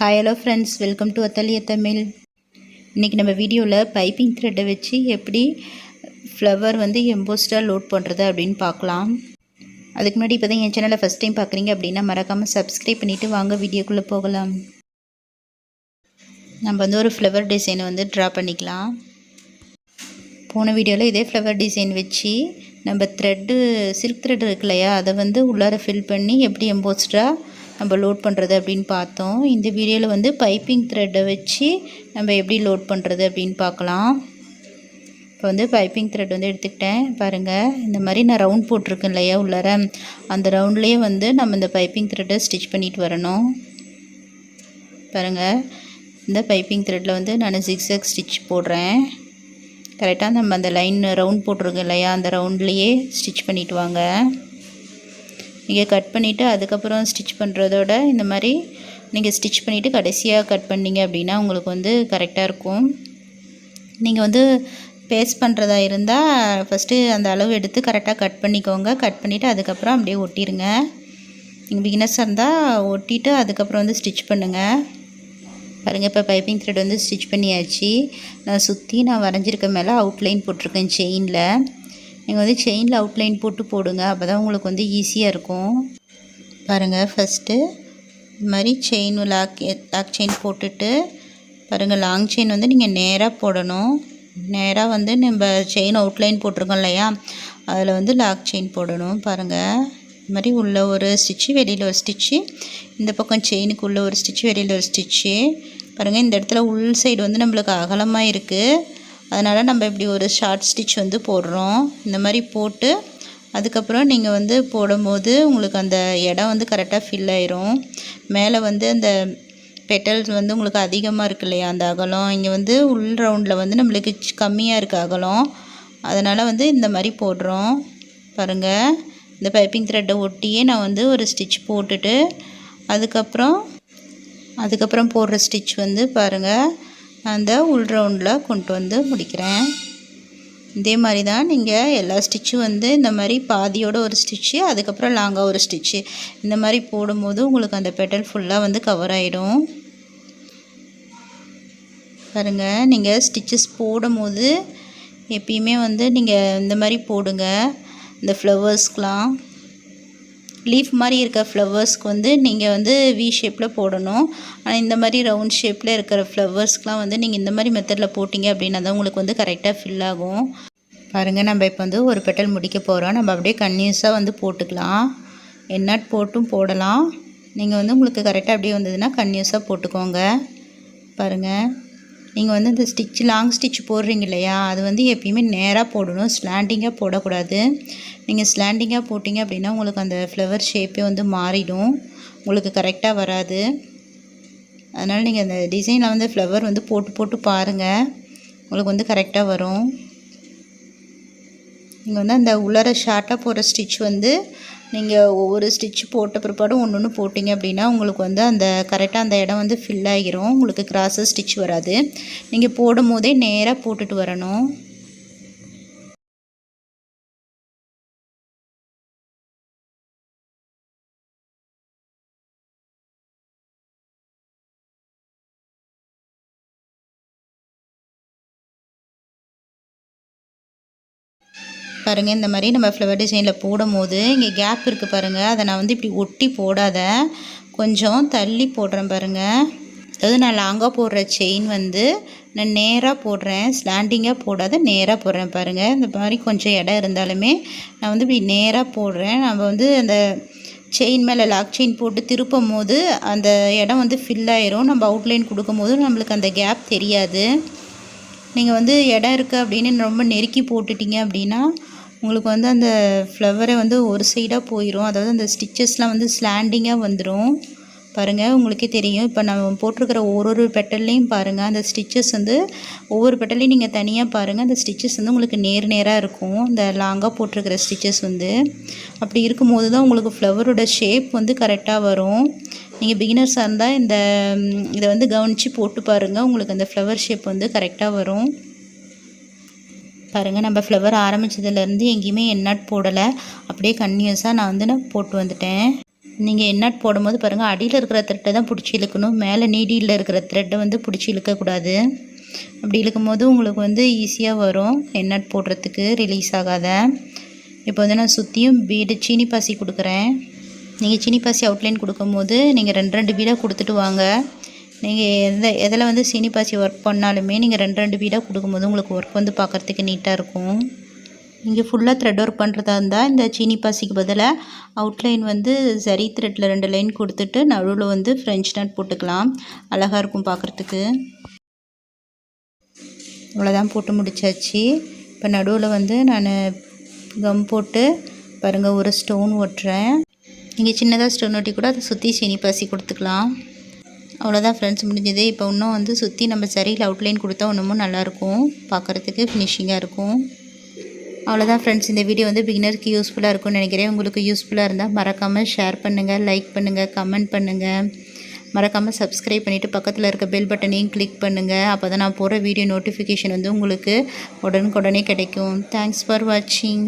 Hi hello friends, welcome to Athalia Tamil. இன்றைக்கி நம்ம வீடியோவில் பைப்பிங் த்ரெட்டை வச்சு எப்படி ஃப்ளவர் எம்போஸ்டாக லோட் பண்ணுறது அப்படின்னு பார்க்கலாம். அதுக்கு முன்னாடி இப்போ தான் என் சேனலை ஃபஸ்ட் டைம் பார்க்குறீங்க அப்படின்னா மறக்காமல் சப்ஸ்கிரைப் பண்ணிவிட்டு வாங்க வீடியோக்குள்ளே போகலாம். நம்ம ஒரு ஃப்ளவர் டிசைனை ட்ரா பண்ணிக்கலாம். போன வீடியோவில் இதே ஃப்ளவர் டிசைன் வச்சு நம்ம த்ரெட்டு சில்க் த்ரெட் இருக்கு இல்லையா, அதை உள்ளார ஃபில் பண்ணி எப்படி எம்போஸ்டாக நம்ம லோட் பண்ணுறது அப்படின்னு பார்த்தோம். இந்த வீடியோவில் பைப்பிங் த்ரெட்டை வச்சு நம்ம எப்படி லோட் பண்ணுறது அப்படின்னு பார்க்கலாம். இப்போ பைப்பிங் த்ரெட் எடுத்துக்கிட்டேன் பாருங்கள். இந்த மாதிரி நான் ரவுண்ட் போட்டிருக்கேன் இல்லையா உள்ளார, அந்த ரவுண்ட்லேயே நம்ம இந்த பைப்பிங் த்ரெட்டை ஸ்டிச் பண்ணிட்டு வரணும். பாருங்கள், இந்த பைப்பிங் த்ரெட்டில் நான் ஜிக்ஸாக் ஸ்டிச் போடுறேன். கரெக்டாக நம்ம அந்த லைன் ரவுண்ட் போட்டிருக்கோம் இல்லையா, அந்த ரவுண்ட்லேயே ஸ்டிச் பண்ணிவிட்டு வாங்க. நீங்கள் கட் பண்ணிவிட்டு அதுக்கப்புறம் ஸ்டிச் பண்ணுறதோட இந்த மாதிரி நீங்கள் ஸ்டிச் பண்ணிவிட்டு கடைசியாக கட் பண்ணிங்க அப்படின்னா உங்களுக்கு கரெக்டாக இருக்கும். நீங்கள் பேஸ்ட் பண்ணுறதா இருந்தால் ஃபஸ்ட்டு அந்த அளவு எடுத்து கரெக்டாக கட் பண்ணிக்கோங்க. கட் பண்ணிவிட்டு அதுக்கப்புறம் அப்படியே ஒட்டிடுங்க. நீங்கள் பிகினர்ஸாக இருந்தால் ஒட்டிட்டு அதுக்கப்புறம் ஸ்டிச் பண்ணுங்கள். பாருங்கள், இப்போ பைப்பிங் த்ரெட் ஸ்டிச் பண்ணியாச்சு. நான் சுற்றி நான் வரைஞ்சிருக்க மேலே அவுட்லைன் போட்டிருக்கேன் செயினில். நீங்கள் செயினில் அவுட்லைன் போட்டு போடுங்க, அப்போ தான் உங்களுக்கு ஈஸியாக இருக்கும். பாருங்கள், ஃபஸ்ட்டு இது மாதிரி செயின் லாக் செயின் போட்டுட்டு பாருங்கள், லாங் செயின் நீங்கள் நேராக போடணும். நேராக நம்ம செயின் அவுட்லைன் போட்டிருக்கோம் இல்லையா, அதில் லாக் செயின் போடணும். பாருங்கள், இது மாதிரி உள்ள ஒரு ஸ்டிச்சு, வெளியில் ஒரு ஸ்டிச்சு, இந்த பக்கம் செயினுக்கு உள்ள ஒரு ஸ்டிச்சு, வெளியில் ஒரு ஸ்டிச்சு. பாருங்கள், இந்த இடத்துல உள் சைடு நம்மளுக்கு அகலமாக இருக்குது. அதனால் நம்ம இப்படி ஒரு ஷார்ட் ஸ்டிச் போடுறோம். இந்த மாதிரி போட்டு அதுக்கப்புறம் நீங்கள் போடும்போது உங்களுக்கு அந்த இடம் கரெக்டாக ஃபில் ஆயிரும். மேலே அந்த பெட்டல்ஸ் உங்களுக்கு அதிகமாக இருக்கு இல்லையா, அந்த அகலம் இங்கே உள் ரவுண்டில் நம்மளுக்கு கம்மியாக இருக்குது அகலம். அதனால் இந்த மாதிரி போடுறோம். பாருங்கள், இந்த பைப்பிங் த்ரெட்டை ஒட்டியே நான் ஒரு ஸ்டிச் போட்டுட்டு அதுக்கப்புறம் போடுற ஸ்டிச் பாருங்கள், அந்த உள் ரவுண்டில் கொண்டு முடிக்கிறேன். இதே மாதிரி தான் நீங்கள் எல்லா ஸ்டிச்சும் இந்த மாதிரி பாதியோட ஒரு ஸ்டிச்சு, அதுக்கப்புறம் லாங்காக ஒரு ஸ்டிச்சு, இந்த மாதிரி போடும்போது உங்களுக்கு அந்த பெட்டல் ஃபுல்லாக கவர் ஆகிடும். பாருங்கள், நீங்கள் ஸ்டிச்சஸ் போடும்போது எப்பயுமே நீங்கள் இந்த மாதிரி போடுங்க. இந்த ஃப்ளவர்ஸ்க்கெலாம் லீஃப் மாதிரி இருக்க ஃப்ளவர்ஸ்க்கு நீங்கள் வி ஷேப்பில் போடணும். ஆனால் இந்த மாதிரி ரவுண்ட் ஷேப்பில் இருக்கிற ஃப்ளவர்ஸ்க்கெலாம் நீங்கள் இந்த மாதிரி மெத்தடில் போட்டிங்க அப்படின்னா தான் உங்களுக்கு கரெக்டாக ஃபில் ஆகும். பாருங்கள், நம்ம இப்போ ஒரு பெட்டல் முடிக்க போகிறோம். நம்ம அப்படியே கன்டினியூஸாக போட்டுக்கலாம். எண்ணாட் போட்டும் போடலாம். நீங்கள் உங்களுக்கு கரெக்டாக அப்படியே வந்ததுன்னா கன்டினியூஸாக போட்டுக்கோங்க. பாருங்கள், நீங்கள் இந்த ஸ்டிச் லாங் ஸ்டிச் போடுறீங்க இல்லையா, அது எப்பயுமே நேராக போடணும், ஸ்லாண்டிங்காக போடக்கூடாது. நீங்கள் ஸ்லாண்டிங்காக போட்டிங்க அப்படின்னா உங்களுக்கு அந்த ஃப்ளவர் ஷேப்பே மாறிடும், உங்களுக்கு கரெக்டாக வராது. அதனால் நீங்கள் அந்த டிசைனில் ஃப்ளவர் போட்டு போட்டு பாருங்கள், உங்களுக்கு கரெக்டாக வரும். நீங்கள் அந்த உள்ளார ஷார்ட்டாக போடுற ஸ்டிச் நீங்கள் ஒவ்வொரு ஸ்டிச் போட்ட பிற்பாடும் ஒன்று ஒன்று போட்டிங்க அப்படின்னா உங்களுக்கு அந்த கரெக்டாக அந்த இடம் ஃபில் ஆகிரும். உங்களுக்கு கிராஸஸ் ஸ்டிச் வராது. நீங்கள் போடும் போதே நேராக போட்டுட்டு வரணும். பாருங்கள், இந்த மாதிரி நம்ம ஃப்ளவர் டிசைனில் போடும்போது இங்கே கேப் இருக்குது பாருங்கள், அதை நான் இப்படி ஒட்டி போடாத கொஞ்சம் தள்ளி போடுறேன். பாருங்கள், அதாவது நான் லாங்காக போடுற செயின் நான் நேராக போடுறேன், ஸ்லாண்டிங்காக போடாத நேராக போடுறேன். பாருங்கள், இந்த மாதிரி கொஞ்சம் இடம் இருந்தாலுமே நான் இப்படி நேராக போடுறேன். நம்ம அந்த செயின் மேலே லாக் செயின் போட்டு திருப்பும் போது அந்த இடம் ஃபில் ஆயிரும். நம்ம அவுட்லைன் கொடுக்கும் போது நம்மளுக்கு அந்த கேப் தெரியாது. நீங்கள் இடம் இருக்குது அப்படின்னு ரொம்ப நெருக்கி போட்டுட்டிங்க அப்படின்னா உங்களுக்கு அந்த ஃப்ளவரை ஒரு சைடாக போயிடும். அதாவது அந்த ஸ்டிச்சஸ்லாம் ஸ்லாண்டிங்காக வந்துடும். பாருங்கள், உங்களுக்கே தெரியும். இப்போ நம்ம போட்டிருக்கிற ஒரு பெட்டல்லையும் பாருங்கள், அந்த ஸ்டிச்சஸ் ஒவ்வொரு பெட்டல்லையும் நீங்கள் தனியாக பாருங்கள், அந்த ஸ்டிச்சஸ் உங்களுக்கு நேராக இருக்கும். இந்த லாங்காக போட்டிருக்கிற ஸ்டிச்சஸ் அப்படி இருக்கும்போது தான் உங்களுக்கு ஃப்ளவரோட ஷேப் கரெக்டாக வரும். நீங்கள் பிகினர்ஸாக இருந்தால் இதை கவனித்து போட்டு பாருங்கள், உங்களுக்கு அந்த ஃப்ளவர் ஷேப் கரெக்டாக வரும். பாருங்கள், நம்ம ஃப்ளவர் ஆரம்பித்ததுலேருந்து எங்கேயுமே எண்ணாட் போடலை, அப்படியே கன்டினியூஸாக நான் போட்டு வந்துட்டேன். நீங்கள் எண்ணாட் போடும்போது பாருங்கள், அடியில் இருக்கிற த்ரெட்டை தான் பிடிச்சி இழுக்கணும், மேலே நீடியில் இருக்கிற த்ரெட்டை வந்து பிடிச்சி இழுக்கக்கூடாது. அப்படி இழுக்கும் போது உங்களுக்கு வந்து ஈஸியாக வரும் எண்ணாட் போடுறதுக்கு, ரிலீஸ் ஆகாத. இப்போ வந்து நான் சுற்றியும் பீடு சீனி பாசி கொடுக்குறேன். நீங்கள் சீனி பாசி அவுட்லைன் கொடுக்கும்போது நீங்கள் 2 பீடாக கொடுத்துட்டு வாங்க. நீங்கள் எதில் வந்து சீனி பாசி ஒர்க் பண்ணாலுமே நீங்கள் 2 பீடாக கொடுக்கும்போது உங்களுக்கு ஒர்க் வந்து பார்க்குறதுக்கு நீட்டாக இருக்கும். நீங்கள் ஃபுல்லாக த்ரெட் ஒர்க் பண்ணுறதா இருந்தால் இந்த சீனி பாசிக்கு பதிலாக அவுட்லைன் வந்து சரி த்ரெட்டில் 2 லைன் கொடுத்துட்டு நடுவில் வந்து ஃப்ரெஞ்ச் நாட் போட்டுக்கலாம். அழகாக இருக்கும் பார்க்குறதுக்கு. அவ்வளோதான், போட்டு முடிச்சாச்சு. இப்போ நடுவில் வந்து நான் கம் போட்டு பாருங்கள் ஒரு ஸ்டோன் ஒட்டுறேன். நீங்கள் சின்னதாக ஸ்டோன் ஒட்டி கூட அதை சுற்றி சீனி பாசி கொடுத்துக்கலாம். அவ்வளோதான் ஃப்ரெண்ட்ஸ், முடிஞ்சது. இப்போ இன்னும் வந்து சுற்றி நம்ம சரியில் அவுட்லைன் கொடுத்தா இன்னமும் நல்லாயிருக்கும், பார்க்குறதுக்கு ஃபினிஷிங்காக இருக்கும். அவ்வளோதான் ஃப்ரெண்ட்ஸ், இந்த வீடியோ வந்து பிகினருக்கு யூஸ்ஃபுல்லாக இருக்கும்னு நினைக்கிறேன். உங்களுக்கு யூஸ்ஃபுல்லாக இருந்தால் மறக்காமல் ஷேர் பண்ணுங்கள், லைக் பண்ணுங்கள், கமெண்ட் பண்ணுங்கள். மறக்காமல் சப்ஸ்கிரைப் பண்ணிவிட்டு பக்கத்தில் இருக்க பெல் பட்டனையும் கிளிக் பண்ணுங்கள். அப்போ தான் நான் போடுற வீடியோ நோட்டிஃபிகேஷன் வந்து உங்களுக்கு உடனுக்குடனே கிடைக்கும். தேங்க்ஸ் ஃபார் வாட்சிங்.